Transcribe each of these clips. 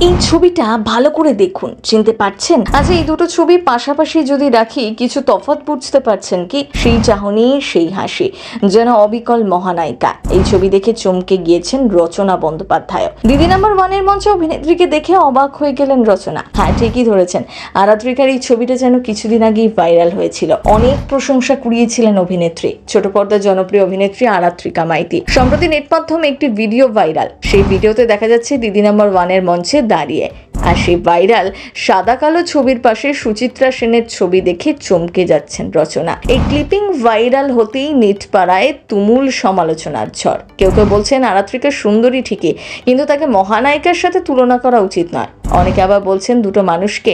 এই ছবিটা ভালো করে দেখুন, চিনতে পারছেন? আচ্ছা, এই দুটো ছবি পাশাপাশি যদি রাখি কিছু তফাৎ বুঝতে পারছেন কি? সেই চাহনি, সেই হাসি, যেন অবিকল মহানায়িকা। এই ছবি দেখে চমকে গিয়েছেন রচনা বন্দ্যোপাধ্যায়। দিদি নাম্বার ওয়ানের মঞ্চে অভিনেত্রীকে দেখে অবাক হয়ে গেলেন রচনা। হ্যাঁ, ঠিকই ধরেছেন, আরাত্রিকার এই ছবিটা যেন কিছুদিন আগেই ভাইরাল হয়েছিল। অনেক প্রশংসা কুড়িয়েছিলেন অভিনেত্রী। ছোট পর্দার জনপ্রিয় অভিনেত্রী আরাত্রিকা মাইতি। সম্প্রতি নেট মাধ্যমে একটি ভিডিও ভাইরাল। সেই ভিডিওতে দেখা যাচ্ছে দিদি নাম্বার ওয়ানের মঞ্চে দাঁড়িয়ে, আর সেই ভাইরাল সাদা কালো ছবির পাশে সুচিত্রা সেনের ছবি দেখে চমকে যাচ্ছেন রচনা। এই ক্লিপিং ভাইরাল হতেই নেট পাড়ায় তুমুল সমালোচনার ঝড়। কেউ কেউ বলছেন আরাত্রিকা সুন্দরী ঠিকই, কিন্তু তাকে মহানায়িকার সাথে তুলনা করা উচিত নয়। অনেকে আবার বলছেন দুটো মানুষকে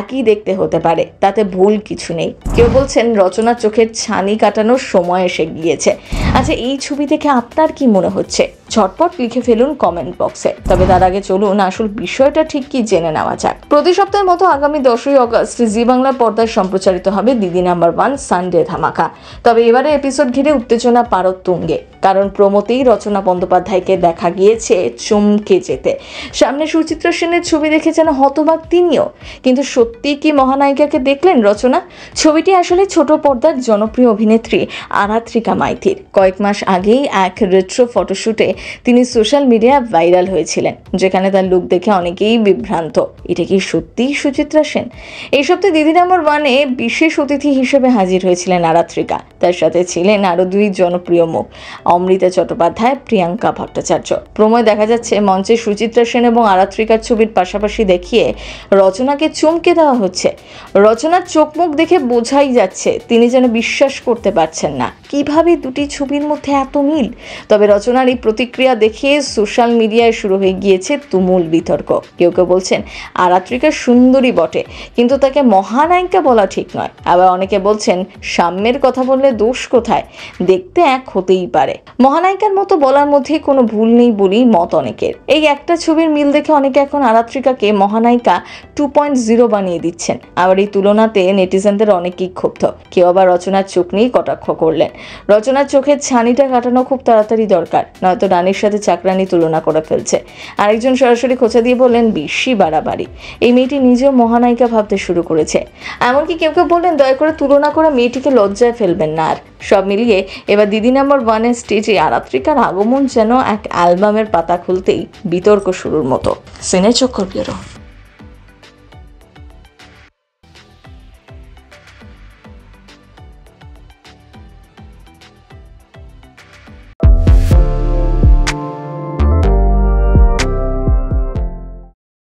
একই দেখতে হতে পারে, তাতে ভুল কিছু নেই। কেউ বলছেন রচনার চোখের ছানি কাটানোর সময় এসে গিয়েছে। আচ্ছা, এই ছবি দেখে আপনার কি মনে হচ্ছে? ঝটপট লিখে ফেলুন কমেন্ট বক্সে। তবে তার আগে চলুন আসল বিষয়টা ঠিক কি জেনে নেওয়া যাক। প্রতি সপ্তাহের মতো আগামী 10ই অগস্ট জি বাংলা পর্দায় সম্প্রচারিত হবে দিদি নাম্বার ওয়ান সানডে ধামাকা। তবে এবারে এপিসোড ঘিরে উত্তেজনা পারদ তুঙ্গে, কারণ প্রমোতেই রচনা বন্দ্যোপাধ্যায়কে দেখা গিয়েছে চমকে যেতে। সামনে সুচিত্রা সেনের ছবি দেখে যেন হতবাক তিনিও। কিন্তু সত্যি কি মহানায়িকাকে দেখলেন রচনা? ছবিটি আসলে ছোট পর্দার জনপ্রিয় অভিনেত্রী আরাত্রিকা মাইতির। কয়েক মাস আগেই এক রেট্রো ফটোশুটে তিনি সোশ্যাল মিডিয়ায় ভাইরাল হয়েছিলেন, যেখানে তার লুক দেখে অনেকেই বিভ্রান্ত। এটা কি সত্যিই সুচিত্রা সেন? এই সপ্তাহে দিদি নাম্বার ওয়ানে বিশেষ অতিথি হিসেবে হাজির হয়েছিলেন আরাত্রিকা। তার সাথে ছিলেন আরো দুই জনপ্রিয় মুখ, অমৃতা চট্টোপাধ্যায়, প্রিয়াঙ্কা ভট্টাচার্য। প্রমোয় দেখা যাচ্ছে মঞ্চে সুচিত্রা সেন এবং আরাত্রিকার ছবির পাশাপাশি দেখিয়ে রচনাকে চমকে দেওয়া হচ্ছে। রচনার চোখ মুখ দেখে বোঝাই যাচ্ছে তিনি যেন বিশ্বাস করতে পারছেন না কিভাবে দুটি ছবির মধ্যে এত মিল। তবে রচনার এই প্রতিক্রিয়া দেখে সোশ্যাল মিডিয়ায় শুরু হয়ে গিয়েছে তুমুল বিতর্ক। কেউ কেউ বলছেন আরাত্রিকা সুন্দরী বটে, কিন্তু তাকে মহানায়িকা বলা ঠিক নয়। আবার অনেকে বলছেন সাম্যের কথা বললে দোষ কোথায়, দেখতে এক হতেই পারে। মহানায়িকার মতো বলার মধ্যে কোনো ভুল নেই বলেই মত অনেকের। এই একটা ছবির মিল দেখে অনেকে এখন আরাত্রিকাকে মহানায়িকা 2.0 বানিয়ে দিচ্ছেন। আবার এই তুলনাতে নেটিজেনদের অনেকেই ক্ষুব্ধ। কেউ আবার রচনার চোখ নিয়ে কটাক্ষ করলেন। রচনার চোখের ছানিটা কাটানো খুব তাড়াতাড়ি দরকার, নয়তো রানীর সাথে চাকরানি তুলনা করে ফেলছে। আরেকজন সরাসরি খোঁচা দিয়ে বললেন বেশি বাড়াবাড়ি, এই মেয়েটি নিজেও মহানায়িকা ভাবতে শুরু করেছে। এমনকি কেউ কেউ বললেন দয়া করে তুলনা করে মেয়েটিকে লজ্জায় ফেলবেন না। আর সব মিলিয়ে এবার দিদি নাম্বার ওয়ানের স্টেজে আরাত্রিকার আগমন যেন এক অ্যালবামের পাতা খুলতেই বিতর্ক শুরুর মতো। সিনে চক্কর ব্যুরো।